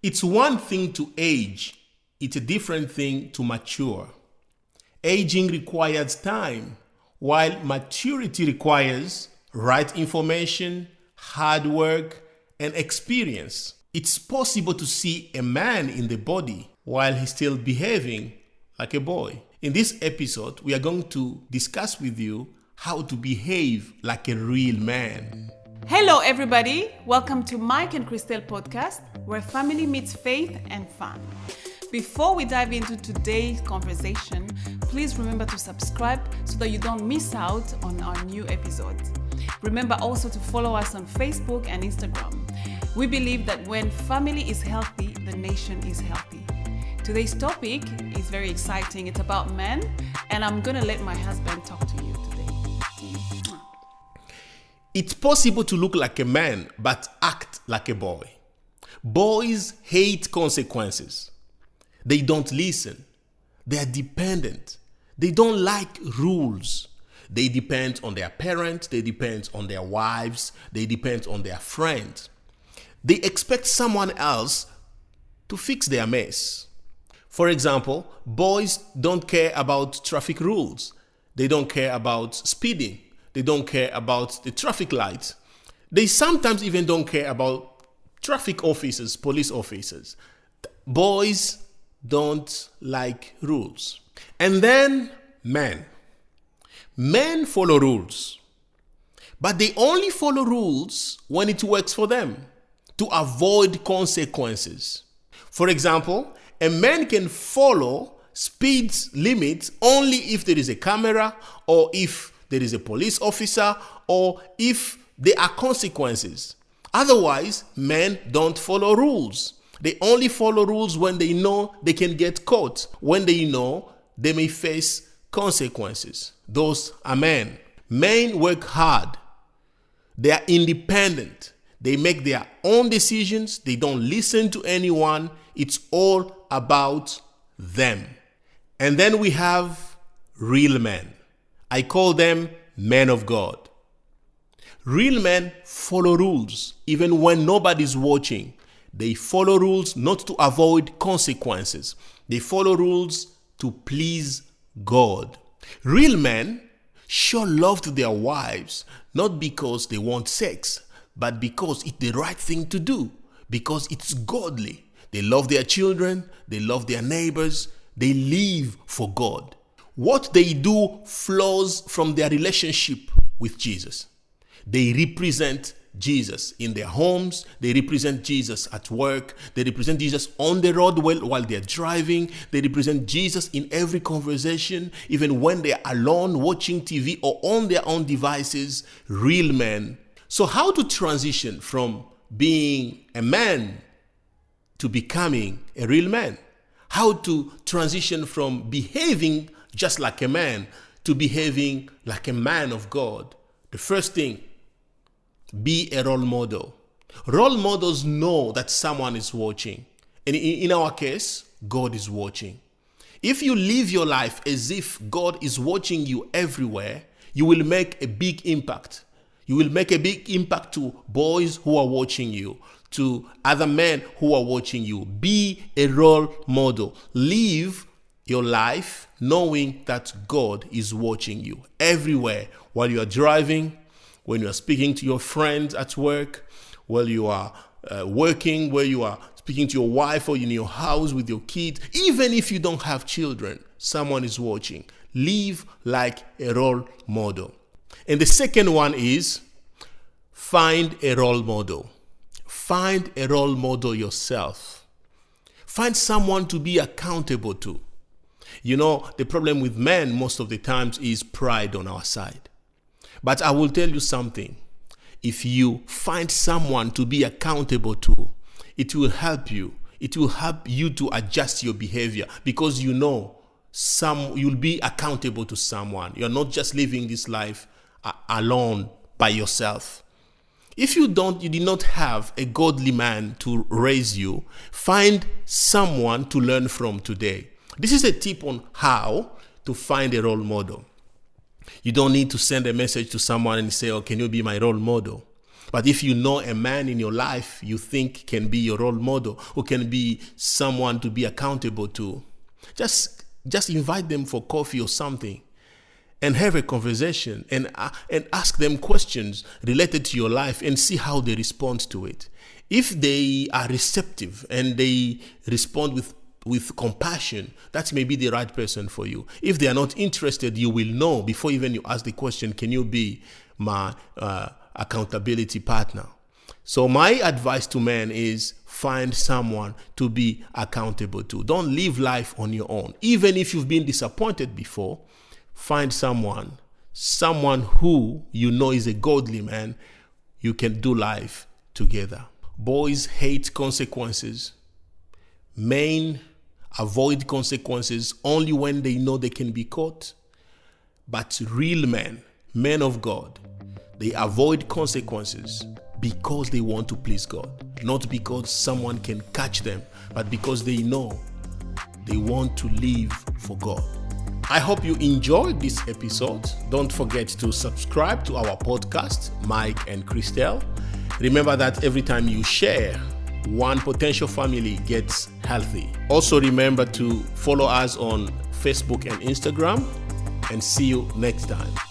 It's one thing to age, it's a different thing to mature. Aging requires time, while maturity requires right information, hard work, and experience. It's possible to see a man in the body while he's still behaving like a boy. In this episode, we are going to discuss with you how to behave like a real man. Hello everybody, welcome to Mike and Christelle podcast, where family meets faith and fun. Before we dive into today's conversation, please remember to subscribe so that you don't miss out on our new episodes. Remember also to follow us on Facebook and Instagram. We believe that when family is healthy, the nation is healthy. Today's topic is very exciting. It's about men, and I'm going to let my husband talk to you today. It's possible to look like a man but act like a boy. Boys hate consequences. They don't listen. They are dependent. They don't like rules. They depend on their parents. They depend on their wives. They depend on their friends. They expect someone else to fix their mess. For example, boys don't care about traffic rules. They don't care about speeding. They don't care about the traffic lights. They sometimes even don't care about traffic officers, police officers. Boys don't like rules. And then men. Men follow rules. But they only follow rules when it works for them, to avoid consequences. For example, a man can follow speed limits only if there is a camera, or if there is a police officer, or if there are consequences. Otherwise, men don't follow rules. They only follow rules when they know they can get caught, when they know they may face consequences. Those are men. Men work hard. They are independent. They make their own decisions. They don't listen to anyone. It's all about them. And then we have real men. I call them men of God. Real men follow rules even when nobody's watching. They follow rules not to avoid consequences. They follow rules to please God. Real men show love to their wives not because they want sex, but because it's the right thing to do, because it's godly. They love their children, they love their neighbors, they live for God. What they do flows from their relationship with Jesus. They represent Jesus in their homes. They represent Jesus at work. They represent Jesus on the road while they're driving. They represent Jesus in every conversation, even when they're alone watching TV or on their own devices. Real men. So how to transition from being a man to becoming a real man? How to transition from behaving just like a man to behaving like a man of God? The first thing, be a role model. Role models know that someone is watching. And in our case, God is watching. If you live your life as if God is watching you everywhere, you will make a big impact. You will make a big impact to boys who are watching you, to other men who are watching you. Be a role model. Live your life knowing that God is watching you everywhere, while you are driving, when you are speaking to your friends at work, while you are working, where you are speaking to your wife, or in your house with your kids. Even if you don't have children, someone is watching. Live like a role model. And the second one is find a role model. Find a role model yourself. Find someone to be accountable to. You know, the problem with men most of the times is pride on our side. But I will tell you something. If you find someone to be accountable to, it will help you. It will help you to adjust your behavior, because you know you'll be accountable to someone. You're not just living this life alone by yourself. If you did not have a godly man to raise you, find someone to learn from today. This is a tip on how to find a role model. You don't need to send a message to someone and say, "Oh, can you be my role model?" But if you know a man in your life you think can be your role model, who can be someone to be accountable to, just invite them for coffee or something and have a conversation and ask them questions related to your life and see how they respond to it. If they are receptive and they respond with compassion, that's maybe the right person for you. If they are not interested, you will know before even you ask the question, can you be my accountability partner? So my advice to men is find someone to be accountable to. Don't live life on your own. Even if you've been disappointed before, find someone who you know is a godly man. You can do life together. Boys hate consequences. Men avoid consequences only when they know they can be caught. But real men of God, they avoid consequences because they want to please God. Not because someone can catch them, but because they know they want to live for God. I hope you enjoyed this episode. Don't forget to subscribe to our podcast, Mike and Christelle. Remember that every time you share, one potential family gets healthy. Also remember to follow us on Facebook and Instagram, and see you next time.